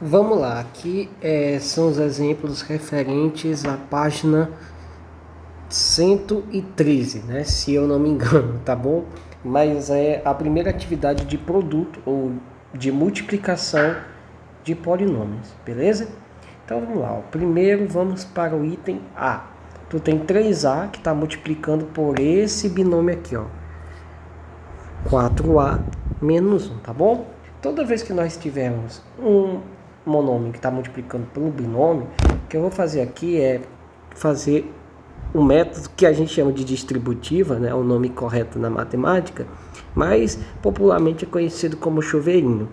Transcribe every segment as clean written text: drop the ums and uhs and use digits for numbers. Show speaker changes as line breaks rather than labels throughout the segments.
Vamos lá, aqui são os exemplos referentes à página 113, né? Se eu não me engano, tá bom? Mas é a primeira atividade de produto ou de multiplicação de polinômios, beleza? Então vamos lá, primeiro vamos para o item A. Tu tem 3A que está multiplicando por esse binômio aqui, ó. 4A menos 1, tá bom? Toda vez que nós tivermos um monômio que está multiplicando pelo binômio, o que eu vou fazer aqui é fazer o método que a gente chama de distributiva, né? O nome correto na matemática, mas popularmente é conhecido como chuveirinho,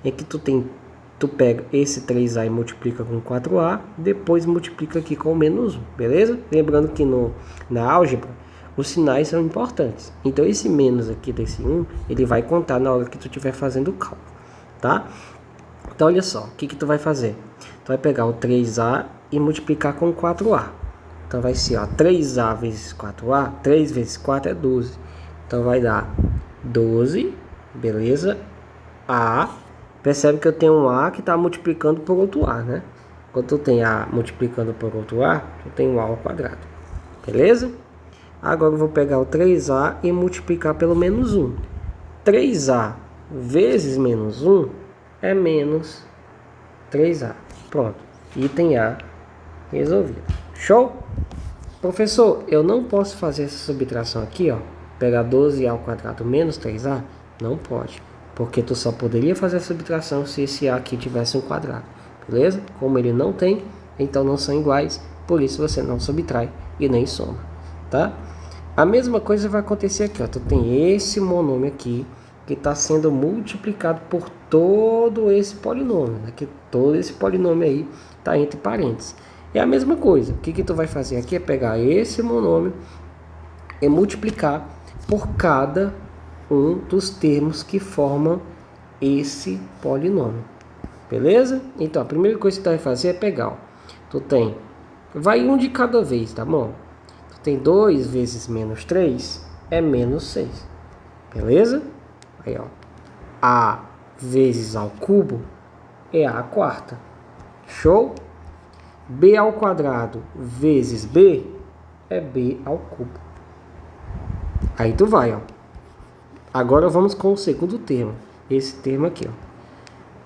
em que tu pega esse 3A e multiplica com 4A, depois multiplica aqui com menos 1, beleza? Lembrando que na álgebra, os sinais são importantes. Então, esse menos aqui desse 1, ele vai contar na hora que tu estiver fazendo o cálculo, tá? Então, olha só, o que tu vai fazer? Tu vai pegar o 3A e multiplicar com 4A. Então, vai ser, ó, 3A vezes 4A, 3 vezes 4 é 12. Então, vai dar 12, beleza? A, percebe que eu tenho um A que está multiplicando por outro A, né? Quando tu tem A multiplicando por outro A, tu tem um A ao quadrado, beleza? Agora eu vou pegar o 3A e multiplicar pelo menos 1. 3A vezes menos 1 é menos 3A. Pronto. Item A resolvido. Show? Professor, eu não posso fazer essa subtração aqui, ó. Pegar 12A ao quadrado menos 3A? Não pode. Porque tu só poderia fazer a subtração se esse A aqui tivesse um quadrado. Beleza? Como ele não tem, então não são iguais. Por isso você não subtrai e nem soma. Tá? A mesma coisa vai acontecer aqui, ó. Tu tem esse monômio aqui que está sendo multiplicado por todo esse polinômio, né? Que todo esse polinômio aí está entre parênteses. É a mesma coisa. O que tu vai fazer aqui é pegar esse monômio e multiplicar por cada um dos termos que formam esse polinômio. Beleza? Então, a primeira coisa que tu vai fazer é pegar, ó. Tu tem, vai um de cada vez, tá bom? Tem 2 vezes menos 3 é menos 6. Beleza? Aí, ó. A vezes A ao cubo é A à quarta. Show? B ao quadrado vezes B é B ao cubo. Aí tu vai, ó. Agora vamos com o segundo termo. Esse termo aqui, ó.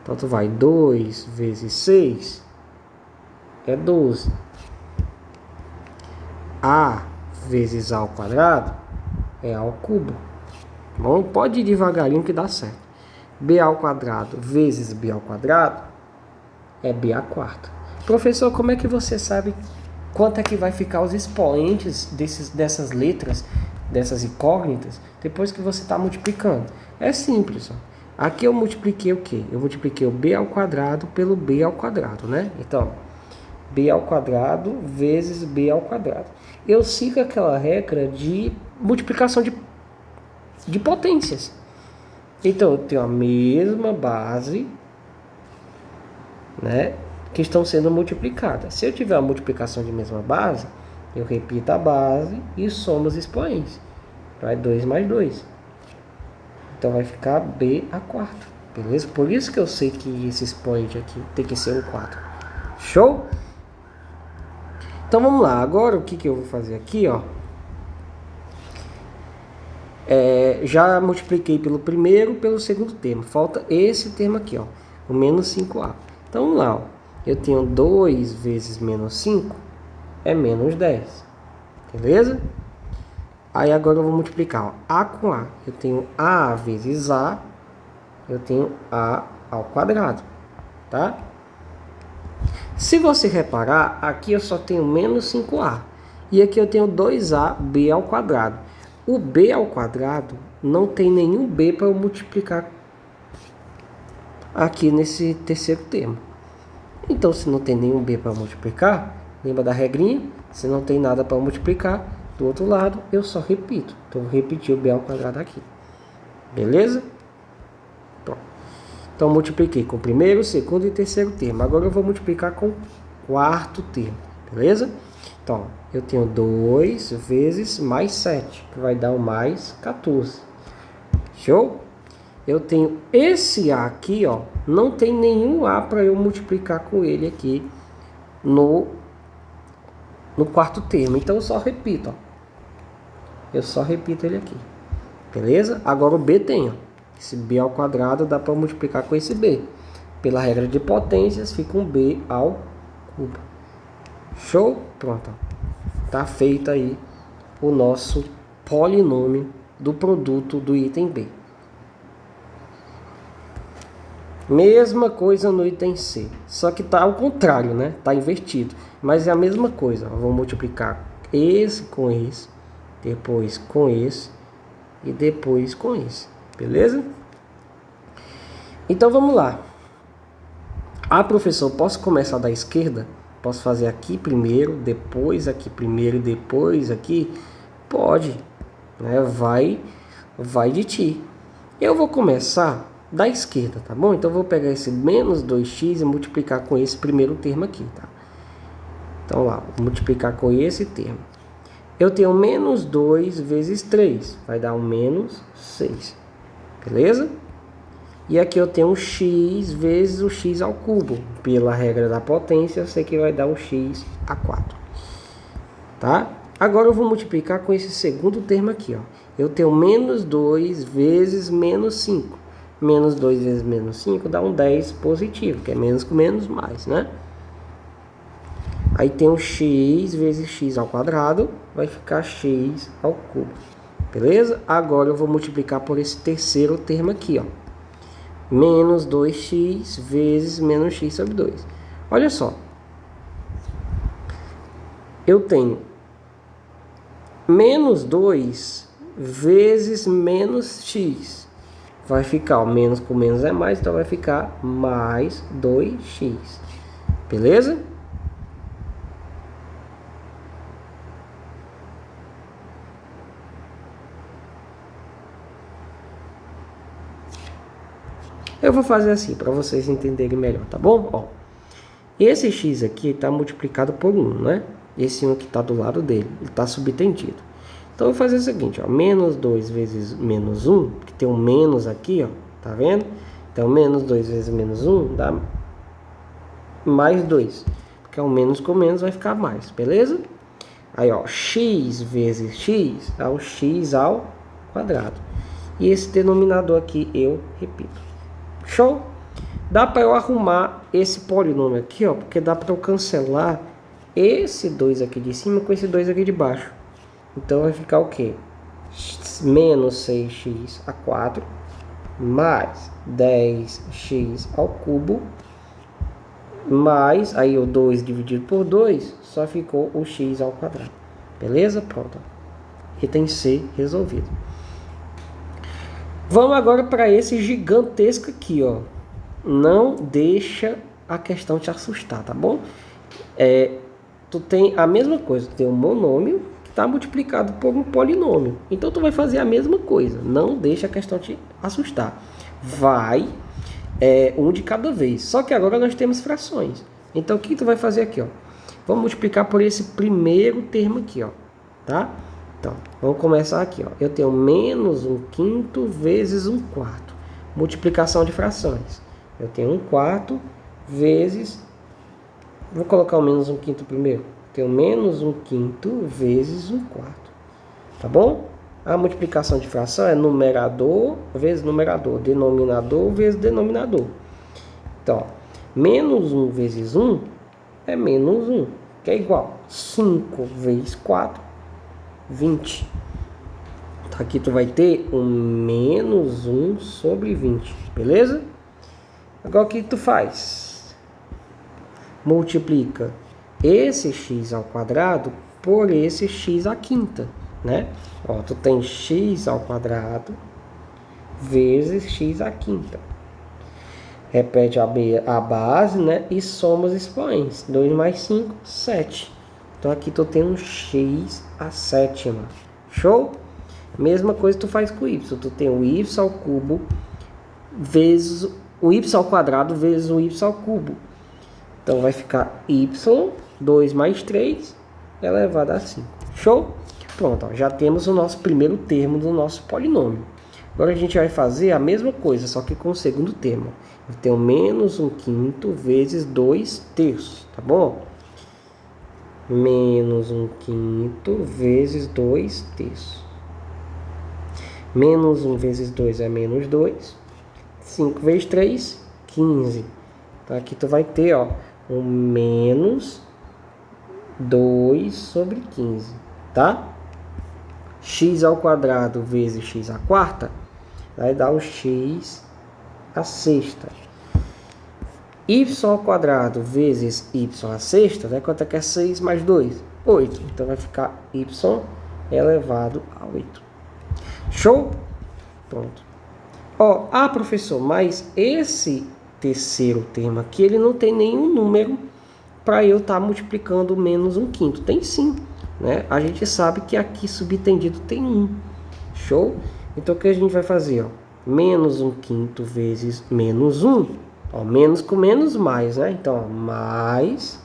Então tu vai 2 vezes 6 é 12. A vezes A ao quadrado é A ao cubo. Bom, pode ir devagarinho que dá certo. B ao quadrado vezes B ao quadrado é B à quarta. Professor, como é que você sabe quanto é que vai ficar os expoentes dessas letras, dessas incógnitas, depois que você está multiplicando? É simples, ó. Aqui eu multipliquei o quê? Eu multipliquei o B ao quadrado pelo B ao quadrado, né? Então, B ao quadrado vezes B ao quadrado. Eu sigo aquela regra de multiplicação de potências. Então, eu tenho a mesma base, né, que estão sendo multiplicadas. Se eu tiver a multiplicação de mesma base, eu repito a base e somo os expoentes. Vai 2 mais 2. Então, vai ficar B à quarta. Beleza? Por isso que eu sei que esse expoente aqui tem que ser um 4. Show? Então, vamos lá. Agora, o que eu vou fazer aqui, ó. Já multipliquei pelo primeiro, pelo segundo termo. Falta esse termo aqui, ó, o menos 5A. Então, vamos lá, ó. Eu tenho 2 vezes menos 5 é menos 10. Beleza? Aí agora eu vou multiplicar, ó, A com A. Eu tenho A vezes A, eu tenho A ao quadrado, tá? Se você reparar, aqui eu só tenho menos 5A. E aqui eu tenho 2AB ao quadrado. O B ao quadrado não tem nenhum B para eu multiplicar aqui nesse terceiro termo. Então, se não tem nenhum B para multiplicar, lembra da regrinha? Se não tem nada para multiplicar, do outro lado, eu só repito. Então, eu vou repetir o B ao quadrado aqui. Beleza? Pronto. Então, multipliquei com o primeiro, segundo e terceiro termo. Agora, eu vou multiplicar com o quarto termo. Beleza? Então, eu tenho 2 vezes mais 7, que vai dar o mais 14. Show? eu tenho esse A aqui, ó, não tem nenhum A para eu multiplicar com ele aqui no quarto termo. Então eu só repito, ó. Eu só repito ele aqui. Beleza? Agora o B tem, ó. Esse B ao quadrado dá para multiplicar com esse B. Pela regra de potências, fica um B ao cubo. Show? Pronto. Tá feito aí o nosso polinômio do produto do item B. Mesma coisa no item C. Só que tá ao contrário, né? Tá invertido. Mas é a mesma coisa. Vou multiplicar esse com esse, depois com esse e depois com esse. Beleza? Então vamos lá. Ah, professor, posso começar da esquerda? Posso fazer aqui primeiro, depois aqui primeiro e depois aqui? Pode, né? Vai de ti. Eu vou começar da esquerda, tá bom? Então eu vou pegar esse menos 2x e multiplicar com esse primeiro termo aqui, tá? Então lá, vou multiplicar com esse termo. Eu tenho menos 2 vezes 3, vai dar um menos 6, beleza? E aqui eu tenho um x vezes o x ao cubo. Pela regra da potência, eu sei que vai dar um x a 4. Tá? Agora eu vou multiplicar com esse segundo termo aqui, ó. Eu tenho menos 2 vezes menos 5. Menos 2 vezes menos 5 dá um 10 positivo, que é menos com menos mais, né? Aí tem um x vezes x ao quadrado, vai ficar x ao cubo. Beleza? Agora eu vou multiplicar por esse terceiro termo aqui, ó. Menos 2x vezes menos x sobre 2. Olha só. Eu tenho menos 2 vezes menos x. Vai ficar, ó, menos com menos é mais, então vai ficar mais 2x. Beleza? Eu vou fazer assim, para vocês entenderem melhor, tá bom? Ó, esse x aqui está multiplicado por 1, né? Esse 1 que está do lado dele, ele está subtendido. Então eu vou fazer o seguinte, ó, menos 2 vezes menos 1, que tem um menos aqui, ó, tá vendo? Então menos 2 vezes menos 1 dá mais 2, porque é um menos com menos vai ficar mais, beleza? Aí, ó, x vezes x dá o x ao quadrado. E esse denominador aqui eu repito. Show? Dá para eu arrumar esse polinômio aqui, ó, porque dá para eu cancelar esse 2 aqui de cima com esse 2 aqui de baixo. Então vai ficar o quê? Menos 6x a 4 mais 10x ao cubo mais, aí o 2 dividido por 2, só ficou o x ao quadrado. Beleza? Pronto. Item C resolvido. Vamos agora para esse gigantesco aqui, ó. Não deixa a questão te assustar, tá bom? Tu tem a mesma coisa, tu tem um monômio que está multiplicado por um polinômio. Então tu vai fazer a mesma coisa, não deixa a questão te assustar. Vai um de cada vez. Só que agora nós temos frações. Então o que tu vai fazer aqui, ó? Vamos multiplicar por esse primeiro termo aqui, ó, tá? Então, vamos começar aqui, ó. Eu tenho menos 1/5 vezes 1/4. Multiplicação de frações. Eu tenho 1/4 vezes... Vou colocar o menos 1/5 primeiro. Eu tenho menos 1/5 vezes 1/4. Tá bom? A multiplicação de fração é numerador vezes numerador. Denominador vezes denominador. Então, ó, menos 1 vezes 1 é menos 1. Que é igual 5 vezes 4. 20. Então aqui tu vai ter um menos 1 sobre 20, beleza? Agora o que tu faz? Multiplica esse x ao quadrado por esse x à quinta, né? Ó, tu tem x ao quadrado vezes x à quinta. Repete a base, né? E soma os expoentes. 2 mais 5, 7. Então aqui tu tem um x à sétima. Show? Mesma coisa tu faz com o y. Tu tem o y ao cubo vezes o y ao quadrado vezes o y ao cubo. Então vai ficar y, 2 mais 3 elevado a 5. Show? Pronto, ó, já temos o nosso primeiro termo do nosso polinômio. Agora a gente vai fazer a mesma coisa, só que com o segundo termo. Eu tenho menos 1/5 vezes 2/3, tá bom? Menos 1/5 vezes 2/3. Menos 1 vezes 2 é menos 2. 5 vezes 3, 15. Então aqui tu vai ter, ó, um menos 2 sobre 15, tá? X ao quadrado vezes x à quarta vai dar o x à sexta. Y ao quadrado vezes y à sexta, né? Quanto é que é 6 mais 2? 8. Então vai ficar y elevado a 8. Show? Pronto. Ó, professor, mas esse terceiro termo aqui, ele não tem nenhum número para eu estar multiplicando menos 1/5. Tem sim, né? A gente sabe que aqui subtendido tem 1. Show? Então o que a gente vai fazer? Ó? Menos 1/5 vezes menos 1. Ó, menos com menos mais, né? Então, ó, mais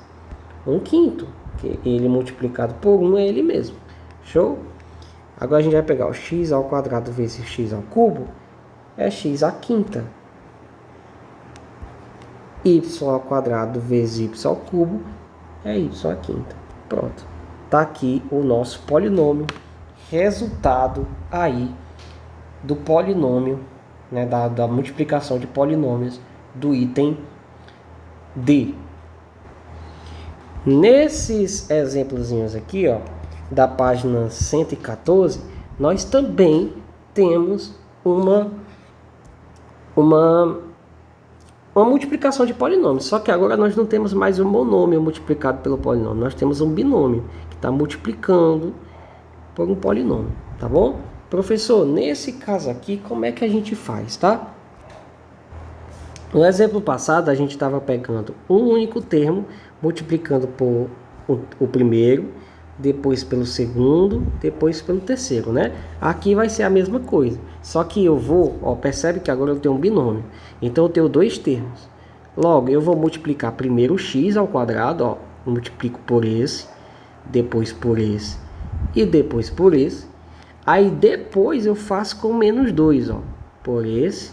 1/5. Que ele multiplicado por 1 é ele mesmo. Show? Agora a gente vai pegar o x ao quadrado vezes x ao cubo. É x à quinta. Y ao quadrado vezes y ao cubo é y à quinta. Pronto. Tá aqui o nosso polinômio. Resultado aí do polinômio, né, da multiplicação de polinômios do item D. Nesses exemplozinhos aqui, ó, da página 114, nós também temos uma multiplicação de polinômios. Só que agora nós não temos mais um monômio multiplicado pelo polinômio. Nós temos um binômio que está multiplicando por um polinômio, tá bom? Professor, nesse caso aqui, como é que a gente faz, tá? No exemplo passado, a gente estava pegando um único termo, multiplicando por o primeiro, depois pelo segundo, depois pelo terceiro, né? Aqui vai ser a mesma coisa, só que eu vou, ó, percebe que agora eu tenho um binômio, então eu tenho dois termos. Logo, eu vou multiplicar primeiro o x ao quadrado, ó, multiplico por esse, depois por esse e depois por esse. Aí depois eu faço com menos 2, ó, por esse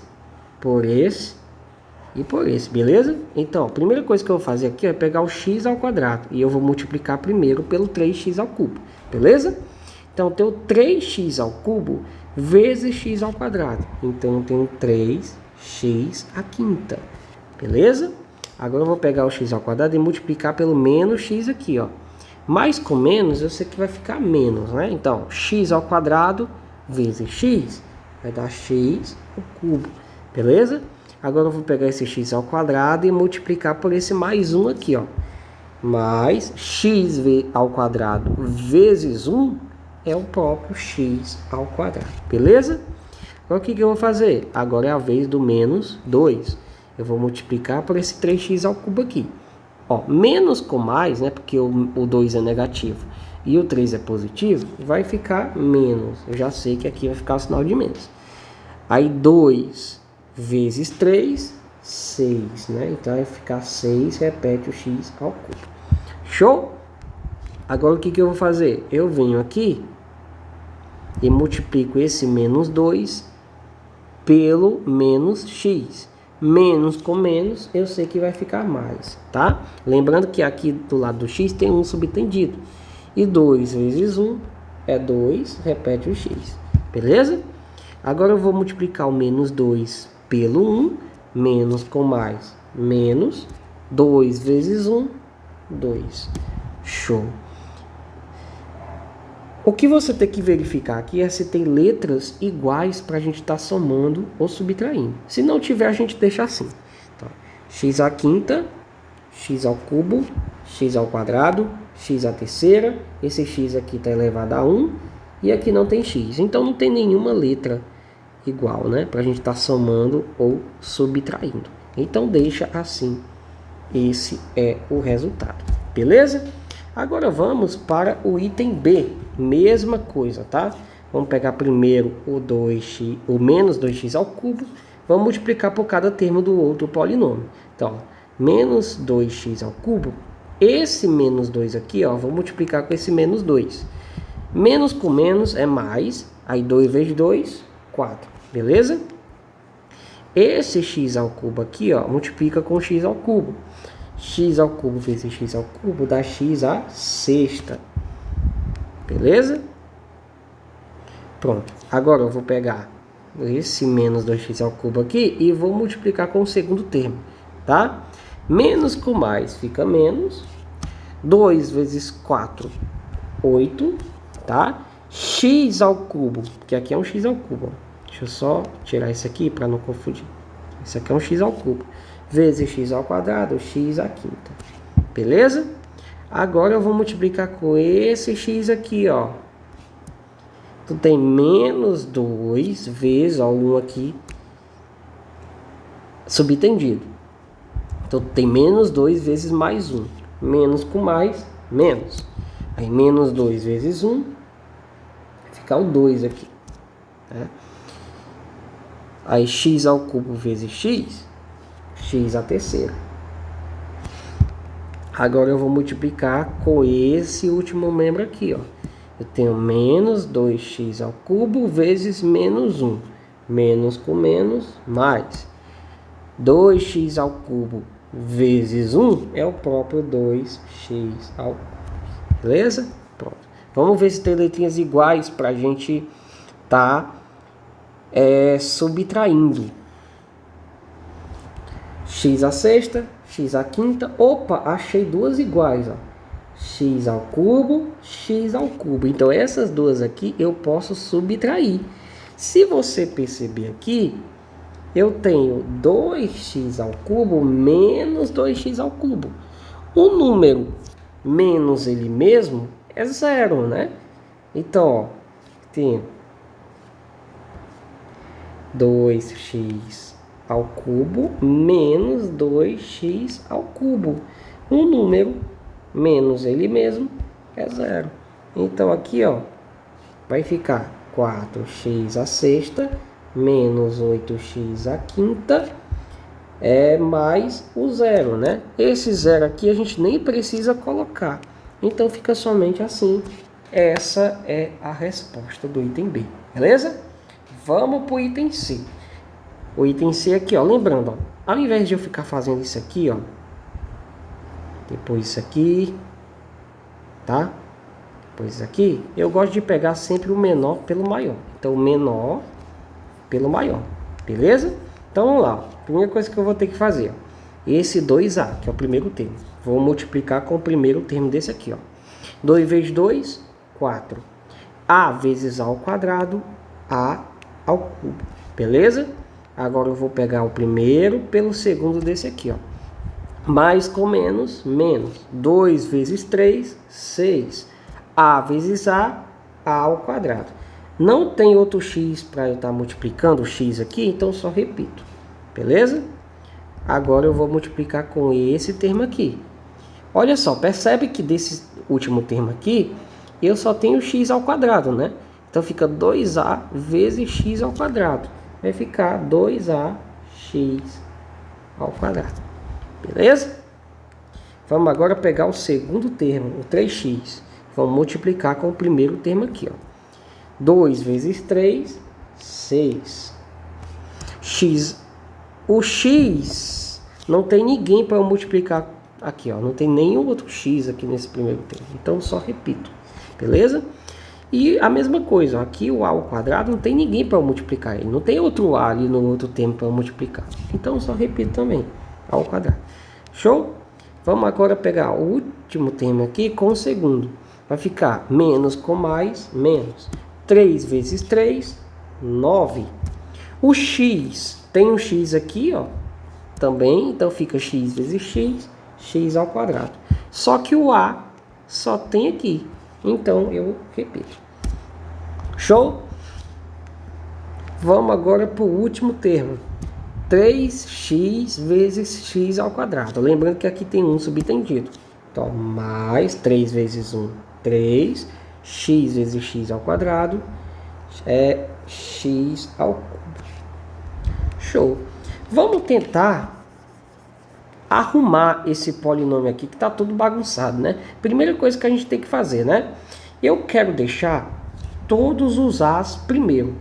e por esse, beleza? Então, a primeira coisa que eu vou fazer aqui é pegar o x ao quadrado e eu vou multiplicar primeiro pelo 3x ao cubo, beleza? Então, eu tenho 3x ao cubo vezes x ao quadrado. Então, eu tenho 3x à quinta, beleza? Agora eu vou pegar o x ao quadrado e multiplicar pelo menos x aqui, ó. Mais com menos, eu sei que vai ficar menos, né? Então, x ao quadrado vezes x vai dar x ao cubo, beleza? Agora eu vou pegar esse x ao quadrado e multiplicar por esse mais 1 aqui, ó. Mais x ao quadrado vezes 1 é o próprio x ao quadrado, beleza? Agora o que eu vou fazer? Agora é a vez do menos 2. Eu vou multiplicar por esse 3x ao cubo aqui. Ó, menos com mais, né? Porque o 2 é negativo e o 3 é positivo, vai ficar menos. Eu já sei que aqui vai ficar o sinal de menos. Aí 2 vezes 3, 6, né? Então vai ficar 6, repete o x ao cubo. Show? Agora o que eu vou fazer? Eu venho aqui e multiplico esse menos 2 pelo menos x. Menos com menos, eu sei que vai ficar mais, tá? Lembrando que aqui do lado do x tem um subtendido. E 2 vezes 1 é 2, repete o x. Beleza? Agora eu vou multiplicar o menos 2 pelo 1, menos com mais, menos 2 vezes 1, 2. Show! O que você tem que verificar aqui é se tem letras iguais para a gente estar somando ou subtraindo. Se não tiver, a gente deixa assim. Então, x à quinta, x ao cubo, x ao quadrado, x à terceira. Esse x aqui está elevado a 1 e aqui não tem x. Então não tem nenhuma letra igual, né? Para a gente estar somando ou subtraindo. Então deixa assim. Esse é o resultado. Beleza? Agora vamos para o item B. Mesma coisa, tá? Vamos pegar primeiro o menos 2x ao cubo. Vamos multiplicar por cada termo do outro polinômio. Então, menos 2x ao cubo. Esse menos 2 aqui, ó, vou multiplicar com esse menos 2. Menos com menos é mais. Aí 2 vezes 2, 4. beleza? Esse x ao cubo aqui, ó, multiplica com x ao cubo. X ao cubo vezes x ao cubo dá x à sexta. Beleza? Pronto. Agora eu vou pegar esse menos 2x ao cubo aqui e vou multiplicar com o segundo termo, tá? Menos com mais fica menos. 2 vezes 4, 8, tá? X ao cubo, que aqui é um x ao cubo. Deixa eu só tirar isso aqui para não confundir. Isso aqui é um x ao cubo. Vezes x ao quadrado, x à quinta. Beleza? Agora eu vou multiplicar com esse x aqui, ó. Tu tem menos 2 vezes, ó, 1 aqui. Subtendido. Então tem menos 2 vezes mais 1. Menos com mais, menos. Aí menos 2 vezes 1. Vai ficar o 2 aqui. Tá? Aí x ao cubo vezes x. X à terceira. Agora eu vou multiplicar com esse último membro aqui, ó. Eu tenho menos 2x ao cubo vezes menos 1. Menos com menos, mais. 2x ao cubo vezes 1 é o próprio 2x ao cubo. Beleza? Pronto. Vamos ver se tem letrinhas iguais para a gente tá subtraindo. X à sexta, x à quinta. Opa, achei duas iguais, ó. X ao cubo, x ao cubo. Então essas duas aqui eu posso subtrair. Se você perceber aqui, eu tenho 2x ao cubo menos 2x ao cubo. O número menos ele mesmo é zero, né? Então, ó, tenho 2x ao cubo menos 2x ao cubo. O número menos ele mesmo é zero. Então aqui, ó, vai ficar 4x à sexta menos 8x à quinta mais o zero, né? Esse zero aqui a gente nem precisa colocar. Então fica somente assim. Essa é a resposta do item B, beleza? Vamos para o item C. O item C aqui, ó, lembrando, ó, ao invés de eu ficar fazendo isso aqui, ó, depois isso aqui, tá? Depois isso aqui, eu gosto de pegar sempre o menor pelo maior. Então, o menor pelo maior, beleza? Então, vamos lá. Primeira coisa que eu vou ter que fazer, ó, esse 2A, que é o primeiro termo. Vou multiplicar com o primeiro termo desse aqui, ó. 2 vezes 2, 4. A vezes A ao quadrado, A ao cubo, beleza? Agora eu vou pegar o primeiro pelo segundo desse aqui, ó. Mais com menos, menos. 2 vezes 3, 6. A vezes A ao quadrado. Não tem outro x para eu estar multiplicando o x aqui, então só repito. Beleza? Agora eu vou multiplicar com esse termo aqui. Olha só, percebe que desse último termo aqui, eu só tenho x ao quadrado, né? Então fica 2a vezes x ao quadrado. Vai ficar 2ax ao quadrado. Beleza? Vamos agora pegar o segundo termo, o 3x. Vamos multiplicar com o primeiro termo aqui, ó. 2 vezes 3, 6. X. O x não tem ninguém para eu multiplicar aqui, ó. Não tem nenhum outro x aqui nesse primeiro termo. Então só repito. Beleza? E a mesma coisa, ó, aqui o a ao quadrado não tem ninguém para eu multiplicar ele. Não tem outro a ali no outro termo para eu multiplicar. Então só repito também. A ao quadrado. Show? Vamos agora pegar o último termo aqui com o segundo. Vai ficar menos com mais, menos. 3 vezes 3, 9. O x, tem um x aqui, ó, também. Então fica x vezes x, x ao quadrado. Só que o a só tem aqui. Então eu repito. Show? Vamos agora para o último termo. 3x vezes x ao quadrado. Lembrando que aqui tem um subtendido. Então, mais 3 vezes 1, 3. X vezes x ao quadrado é x ao cubo. Show. Vamos tentar arrumar esse polinômio aqui que está tudo bagunçado, né? Primeira coisa que a gente tem que fazer, né? Eu quero deixar todos os a's primeiro.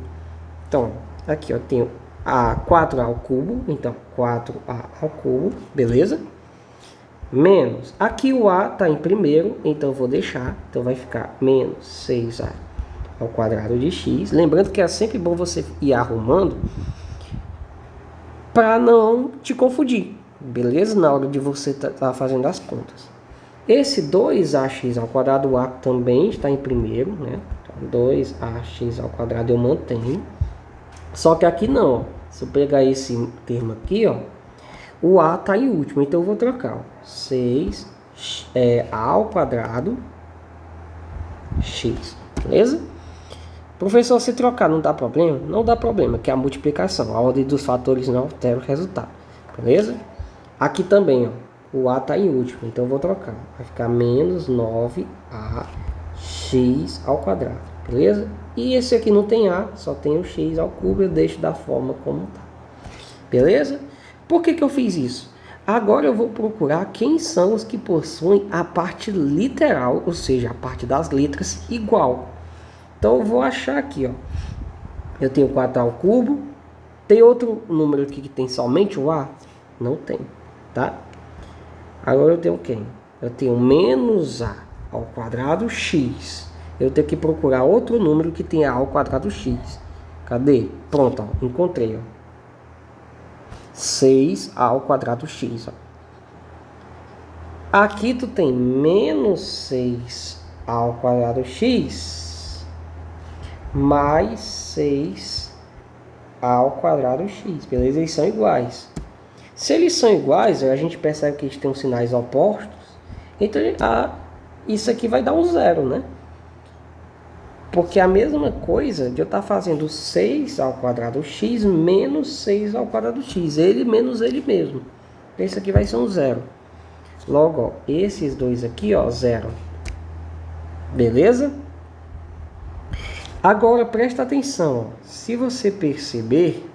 Então, Aqui, ó, tenho a 4a ao cubo, então 4a ao cubo, beleza? Menos, aqui o a está em primeiro, então eu vou deixar, então vai ficar menos 6a ao quadrado de x. Lembrando que é sempre bom você ir arrumando para não te confundir, beleza? Na hora de você tá fazendo as contas. Esse 2ax ao quadrado, o a também está em primeiro, né? Então, 2ax ao quadrado eu mantenho. Só que aqui não, ó. Se eu pegar esse termo aqui, ó, o a está em último, então eu vou trocar, ó. 6 a ao quadrado x, beleza? Professor, se trocar não dá problema? Não dá problema, que é a multiplicação. A ordem dos fatores não altera o resultado, beleza? Aqui também, ó, o a está em último, então eu vou trocar. Vai ficar menos 9ax ao quadrado, beleza? E esse aqui não tem a, só tem o x ao cubo, eu deixo da forma como tá. Beleza? Por que eu fiz isso? Agora eu vou procurar quem são os que possuem a parte literal, ou seja, a parte das letras igual. Então eu vou achar aqui, ó. Eu tenho 4a ao cubo. Tem outro número aqui que tem somente o a? Não tem, tá? Agora eu tenho quem? Eu tenho menos a ao quadrado x. Eu tenho que procurar outro número que tenha a ao quadrado x. Cadê? Pronto, ó, encontrei, ó. 6a ao quadrado x, ó. Aqui tu tem menos 6a ao quadrado x mais 6a ao quadrado x, beleza? Eles são iguais. Se eles são iguais, a gente percebe que eles têm os sinais opostos, então isso aqui vai dar um zero, né? Porque a mesma coisa de eu estar fazendo 6 ao quadrado x menos 6 ao quadrado x. Ele menos ele mesmo. Esse aqui vai ser um zero. Logo, ó, esses dois aqui, ó, zero. Beleza? Agora, presta atenção. Ó. Se você perceber,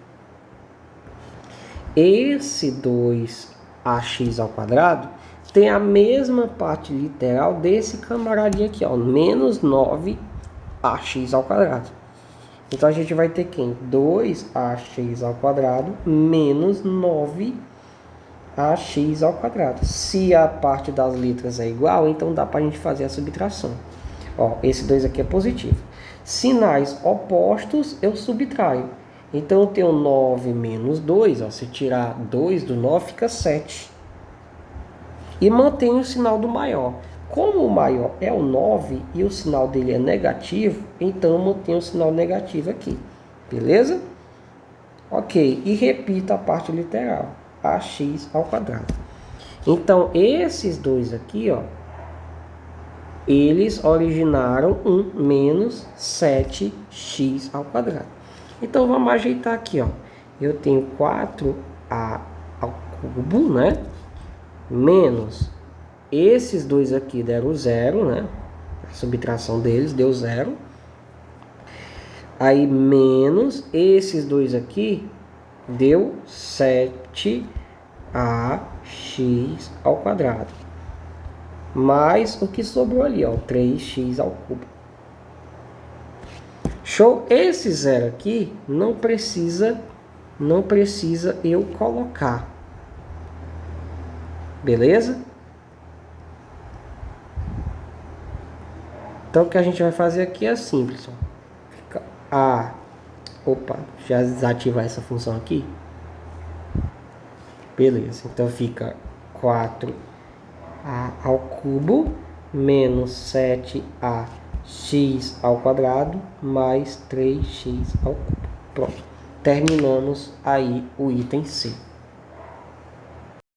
esse 2ax ao quadrado tem a mesma parte literal desse camaradinho aqui, ó. Menos 9ax ao quadrado. Então a gente vai ter quem? 2ax ao quadrado menos 9ax ao quadrado. Se a parte das letras é igual, então dá para a gente fazer a subtração. Ó, esse 2 aqui é positivo. Sinais opostos eu subtraio. Então eu tenho 9 menos 2. Ó, se tirar 2 do 9 fica 7. E mantenho o sinal do maior. Como o maior é o 9 e o sinal dele é negativo, então eu mantenho o sinal negativo aqui. Beleza? Ok. E repito a parte literal. Ax ao quadrado. Então, esses dois aqui, ó, eles originaram um menos 7x ao quadrado. Então, vamos ajeitar aqui, ó. Eu tenho 4a ao cubo, né? Menos... Esses dois aqui deram zero, né? A subtração deles deu zero. Aí, menos esses dois aqui deu 7ax ao quadrado. Mais o que sobrou ali, ó, 3x ao cubo. Show? Esse zero aqui não precisa eu colocar. Beleza? Então, o que a gente vai fazer aqui é simples. Ó. Fica opa, já desativar essa função aqui. Beleza, então fica 4a ao cubo menos 7ax ao quadrado mais 3x ao cubo. Pronto, terminamos aí o item C.